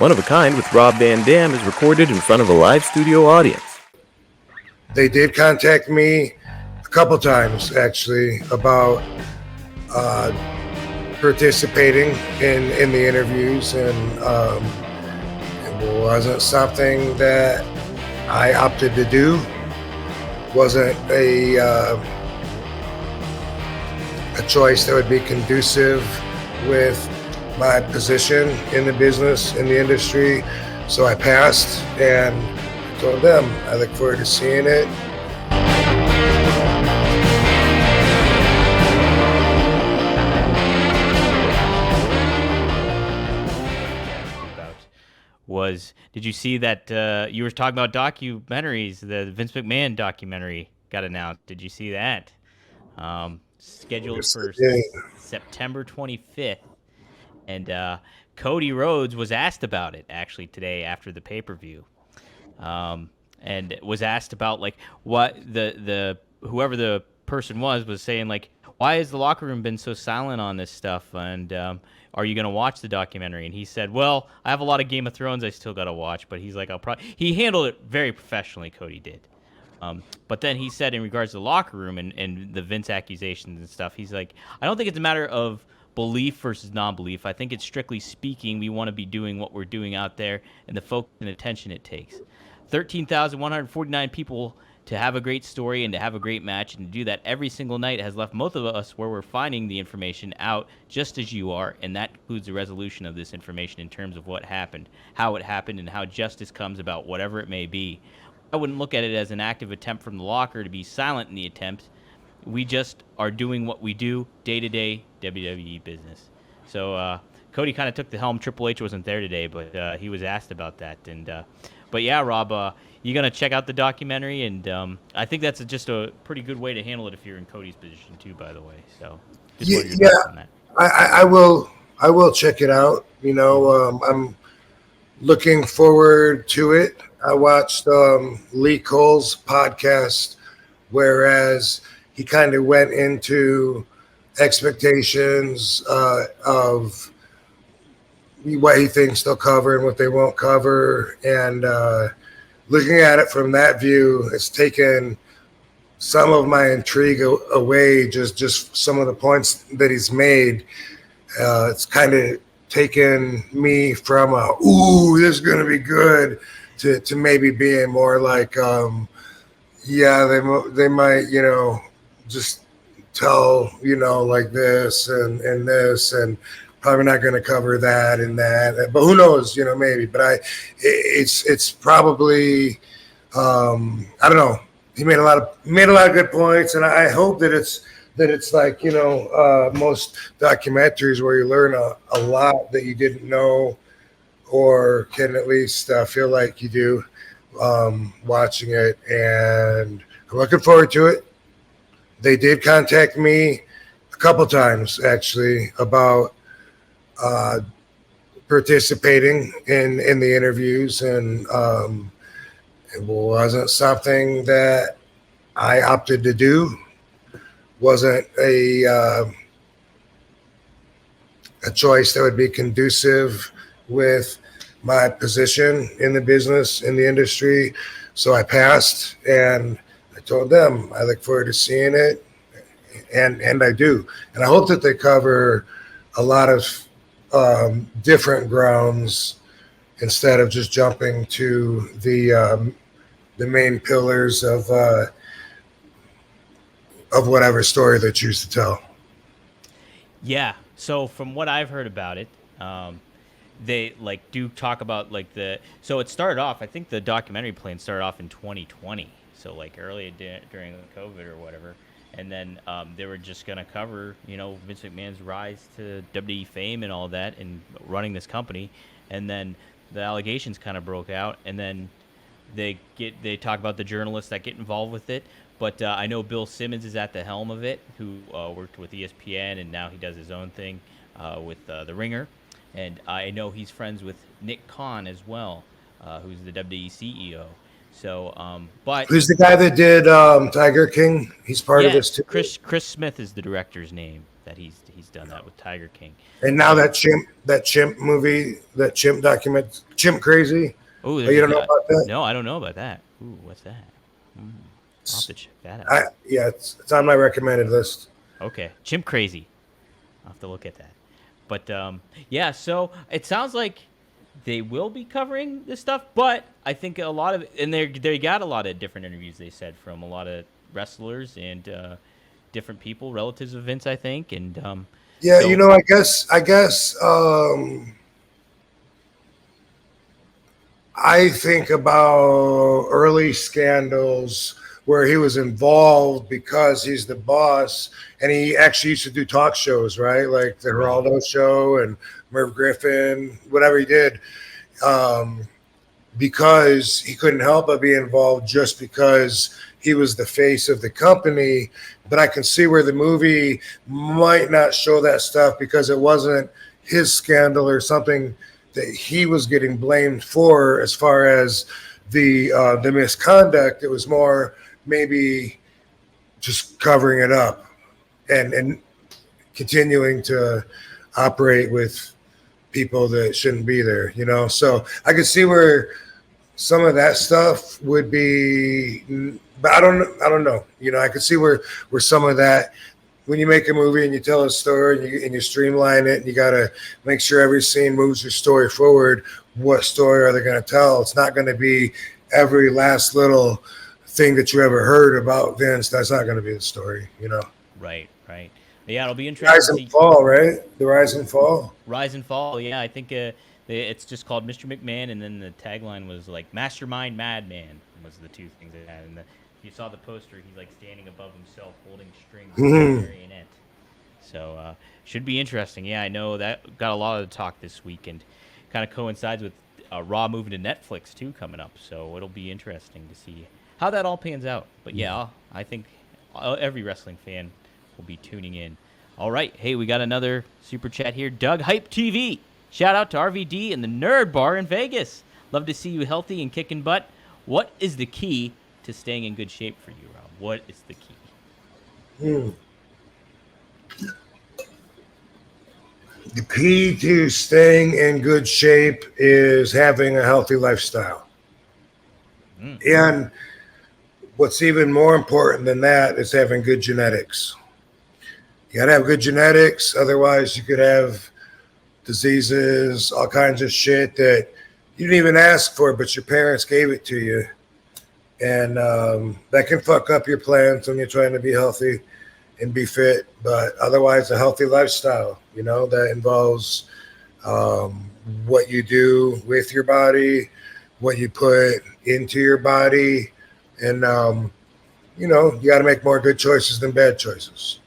One of a Kind with Rob Van Dam is recorded in front of a live studio audience. They did contact me a couple times, actually, about participating in the interviews, and it wasn't something that I opted to do. Wasn't a choice that would be conducive with my position in the business, in the industry. So I passed and told them I look forward to seeing it. Did you see that you were talking about documentaries? The Vince McMahon documentary got announced. Did you see that? Scheduled for September 25th. And Cody Rhodes was asked about it actually today after the pay-per-view, and was asked about like what the whoever the person was saying, like, why has the locker room been so silent on this stuff, and are you going to watch the documentary? And he said, well, I have a lot of Game of Thrones I still got to watch, but he's like, he handled it very professionally, Cody did. But then he said in regards to the locker room and the Vince accusations and stuff, he's like, I don't think it's a matter of belief versus non-belief. I think it's strictly speaking, we want to be doing what we're doing out there and the focus and attention it takes. 13,149 people to have a great story and to have a great match, and to do that every single night has left most of us where we're finding the information out just as you are, and that includes the resolution of this information in terms of what happened, how it happened, and how justice comes about, whatever it may be. I wouldn't look at it as an active attempt from the locker to be silent in the attempt. We just are doing what we do day-to-day WWE business. So Cody kind of took the helm. Triple H wasn't there today, but he was asked about that. But yeah, Rob, you're going to check out the documentary, and I think that's just a pretty good way to handle it if you're in Cody's position too, by the way. So just what are your thoughts on that? I will check it out. You know, I'm looking forward to it. I watched Lee Cole's podcast, whereas he kind of went into expectations of what he thinks they'll cover and what they won't cover. And looking at it from that view, it's taken some of my intrigue away, just some of the points that he's made. It's kind of taken me from ooh, this is going to be good, to maybe being more like, yeah, they might, you know, just tell, you know, like this and this, and probably not going to cover that and that, but who knows, you know, maybe. But it's probably, I don't know. He made a lot of good points, and I hope that it's like, you know, most documentaries where you learn a lot that you didn't know, or can at least feel like you do watching it. And I'm looking forward to it. They did contact me a couple times, actually, about participating in the interviews, and it wasn't something that I opted to do. Wasn't a choice that would be conducive with my position in the business, in the industry. So I passed, and I told them I look forward to seeing it, and I do. And I hope that they cover a lot of different grounds instead of just jumping to the main pillars of whatever story they choose to tell. Yeah. So from what I've heard about it, they like do talk about like so it started off, I think the documentary plan started off in 2020. So like early during COVID or whatever. And then they were just going to cover, you know, Vince McMahon's rise to WWE fame and all that and running this company. And then the allegations kind of broke out. And then they talk about the journalists that get involved with it. But I know Bill Simmons is at the helm of it, who worked with ESPN, and now he does his own thing with The Ringer. And I know he's friends with Nick Khan as well, who's the WWE CEO. So, but who's the guy that did Tiger King? He's part of this too. Chris Smith is the director's name. that he's done that with Tiger King. And now that chimp movie, that chimp document, Chimp Crazy. Oh, you don't know about that? No, I don't know about that. Ooh, what's that? I'll have to check that out. It's on my recommended list. Okay, Chimp Crazy. I'll have to look at that. But yeah, so it sounds like they will be covering this stuff, but I think a lot of, and they got a lot of different interviews, they said, from a lot of wrestlers and different people, relatives of Vince, I think. And yeah, so, I guess I think about early scandals where he was involved because he's the boss, and he actually used to do talk shows, right? Like the Geraldo show and Merv Griffin, whatever he did, because he couldn't help but be involved just because he was the face of the company. But I can see where the movie might not show that stuff because it wasn't his scandal or something that he was getting blamed for as far as the misconduct. It was more maybe just covering it up and continuing to operate with people that shouldn't be there, So I could see where some of that stuff would be, but I don't know. I could see where some of that, when you make a movie and you tell a story and you streamline it, and you got to make sure every scene moves your story forward. What story are they going to tell? It's not going to be every last little thing that you ever heard about Vince. That's not going to be the story, Right. Yeah, it'll be interesting. Rise and Fall, right? The Rise and Fall. Rise and Fall. Yeah, I think it's just called Mr. McMahon, and then the tagline was like Mastermind Madman was the two things it had. And if you saw the poster, he's like standing above himself holding strings with a marionette. So should be interesting. Yeah, I know that got a lot of the talk this week, and kind of coincides with Raw moving to Netflix too coming up. So it'll be interesting to see how that all pans out. But yeah, I think every wrestling fan will be tuning in. All right. Hey, we got another super chat here. Doug Hype TV. Shout out to RVD and the Nerd Bar in Vegas. Love to see you healthy and kicking butt. What is the key to staying in good shape for you, Rob? What is the key? The key to staying in good shape is having a healthy lifestyle. And what's even more important than that is having good genetics. You got to have good genetics. Otherwise, you could have diseases, all kinds of shit that you didn't even ask for, but your parents gave it to you. And that can fuck up your plans when you're trying to be healthy and be fit. But otherwise, a healthy lifestyle, that involves what you do with your body, what you put into your body. And, you got to make more good choices than bad choices.